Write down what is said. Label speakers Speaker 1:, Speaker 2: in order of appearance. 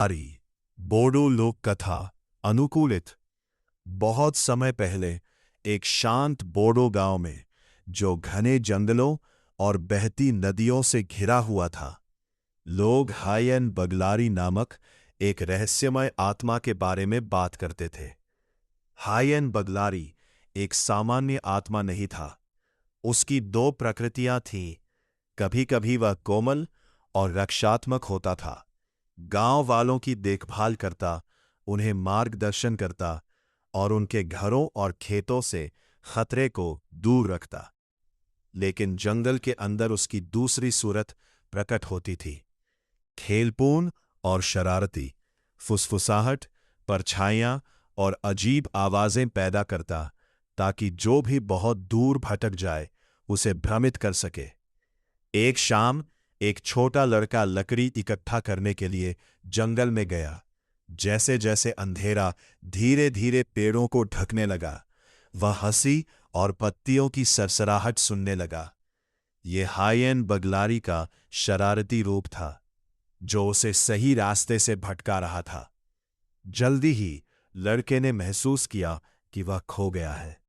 Speaker 1: हरी बोडो लोक कथा अनुकूलित। बहुत समय पहले एक शांत बोडो गांव में, जो घने जंगलों और बहती नदियों से घिरा हुआ था, लोग हायन बगलारी नामक एक रहस्यमय आत्मा के बारे में बात करते थे। हायन बगलारी एक सामान्य आत्मा नहीं था। उसकी दो प्रकृतियां थीं। कभी कभी वह कोमल और रक्षात्मक होता था, गांव वालों की देखभाल करता, उन्हें मार्गदर्शन करता और उनके घरों और खेतों से खतरे को दूर रखता। लेकिन जंगल के अंदर उसकी दूसरी सूरत प्रकट होती थी, खेलपूर्ण और शरारती, फुसफुसाहट, परछाइयां और अजीब आवाजें पैदा करता, ताकि जो भी बहुत दूर भटक जाए उसे भ्रमित कर सके। एक शाम एक छोटा लड़का लकड़ी इकट्ठा करने के लिए जंगल में गया। जैसे जैसे अंधेरा धीरे धीरे पेड़ों को ढकने लगा, वह हंसी और पत्तियों की सरसराहट सुनने लगा। ये हायन बगलारी का शरारती रूप था, जो उसे सही रास्ते से भटका रहा था। जल्दी ही लड़के ने महसूस किया कि वह खो गया है।